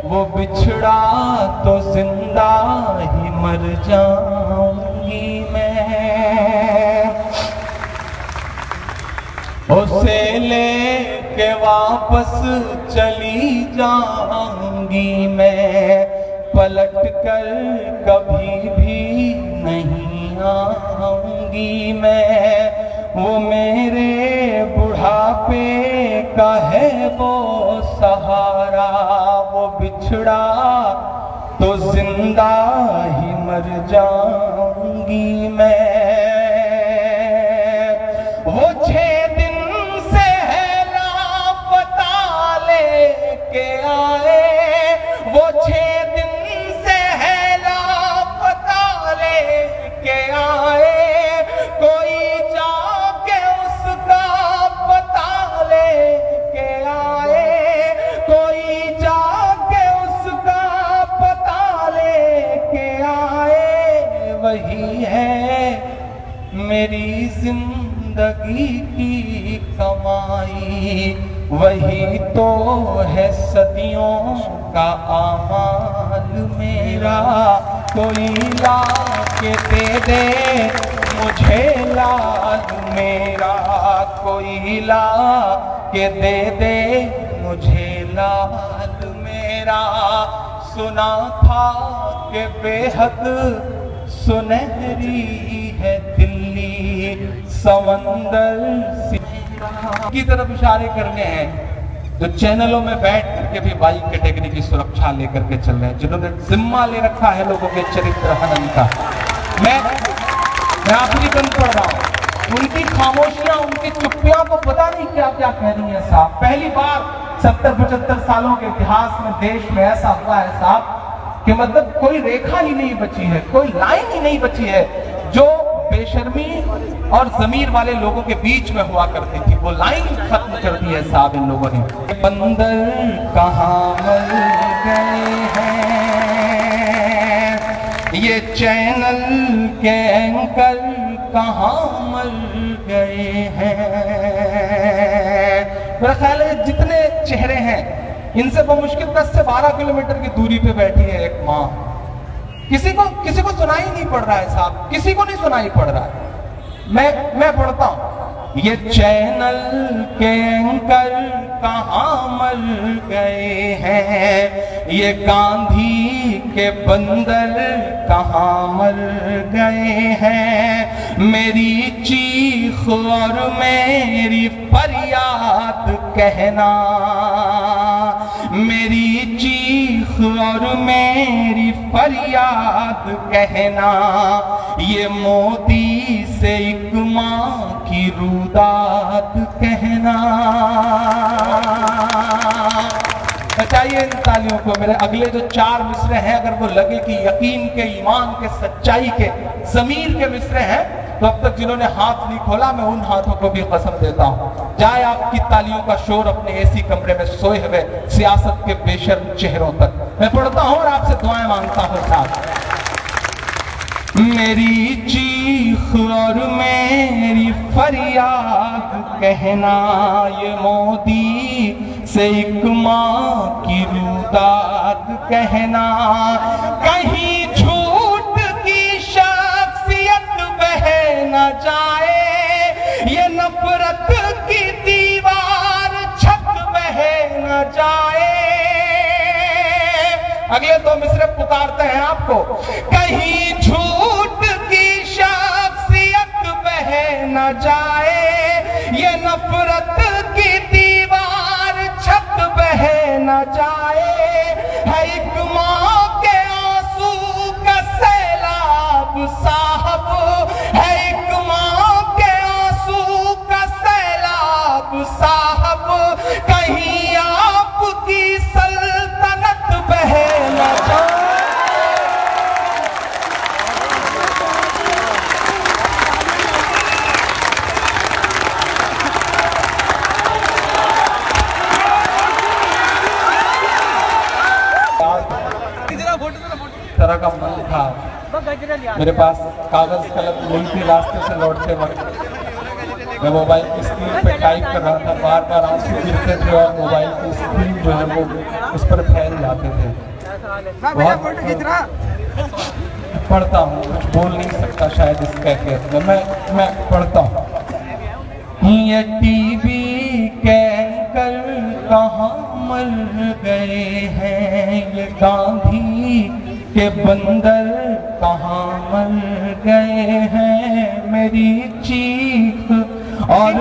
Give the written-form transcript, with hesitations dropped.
वो बिछड़ा तो जिंदा ही मर जाऊंगी मैं। उसे लेके वापस चली जाऊंगी मैं, पलट कर कभी भी नहीं आऊंगी मैं। वो मेरे बुढ़ापे का है वो सहारा, वो बिछड़ा तो जिंदा ही मर जाऊंगी मैं। वो 6 दिन से है लापता लेके आए, वो 6 दिन से है लापता लेके आए। कोई जाके उसका पता लेके आए, कोई जाके उसका पता लेके आए। वही है मेरी जिंदगी की कमाई, वही तो है सदियों का आमाल मेरा। कोई ला के दे दे मुझे लाल मेरा, कोई ला के दे दे मुझे लाल मेरा। सुना था कि बेहद सुनहरी है दिल्ली समंदर की तरफ इशारे करने हैं, जो चैनलों में बैठ करके भी बाई कैटेगरी की सुरक्षा लेकर के चल रहे हैं, जिन्होंने जिम्मा ले रखा है लोगों के चरित्र हनन का। मैं आखिरी बंद पढ़ रहा हूं। उनकी खामोशियां, उनकी चुप्पियां को पता नहीं क्या क्या कह रही है साहब। पहली बार 70-75 सालों के इतिहास में देश में ऐसा हुआ है साहब कि मतलब कोई रेखा ही नहीं बची है, कोई लाइन ही नहीं बची है जो बेशर्मी और जमीर वाले लोगों के बीच में हुआ करती थी। वो लाइन खत्म कर दी है साहब इन लोगों ने। बंदर कहाँ मर गए हैं, ये चैनल के एंकर कहाँ मर गए हैं। मेरा ख्याल है जितने चेहरे हैं इनसे बमुश्किल 10 से 12 किलोमीटर की दूरी पे बैठी है एक माँ। किसी को सुनाई नहीं पड़ रहा है साहब, किसी को नहीं सुनाई पड़ रहा है। मैं पढ़ता हूं, ये चैनल के एंकर कहाँ मर गए हैं, ये गांधी के बंदर कहाँ मर गए हैं। मेरी चीख और मेरी फरियाद कहना, मेरी चीख और मेरी फरियाद कहना, ये मोदी से एक माँ की रुदात कहना। बचाइए इन तालियों को। मेरे अगले जो 4 मिसरे हैं, अगर वो लगे कि यकीन के, ईमान के, सच्चाई के, ज़मीर के मिसरे हैं, तो अब तक जिन्होंने हाथ नहीं खोला मैं उन हाथों को भी कसम देता हूं। जाए आपकी तालियों का शोर अपने एसी कमरे में सोए हुए सियासत के बेशर्म चेहरों तक। मैं पढ़ता हूं और आपसे दुआएं मांगता हूं साहब। मेरी चीख और मेरी फरियाद कहना, ये मोदी से एक माँ की रुदात कहना। कहीं झूठ की शख्सियत बह न जाए, ये नफरत की दीवार छत बह न जाए। अगले 2 मिसरे पुकारते हैं आपको। कहीं झूठ की शख्सियत बह न जाए, ये नफरत की दीवार छत बह न जाए। है एक माँ के आंसू का सैलाब साहब, है एक माँ के आंसू का सैलाब साहब। कहीं आपकी सल्तनत बह न जाए। तरह का मन था मेरे पास, कागज कलम नहीं थी। रास्ते से लौटते वक्त मैं मोबाइल की स्क्रीन पे टाइप कर रहा था, बार बार आंसू गिरते थे और मोबाइल की स्क्रीन जो है वो उस पर फैल जाते थे। पढ़ता हूँ, कुछ बोल नहीं सकता शायद इस कैफियत में, मैं पढ़ता हूँ। ये टीवी के एंकर कहाँ मर गए हैं, ये गांधी के बंदर कहाँ मर गए हैं, मेरी चीख और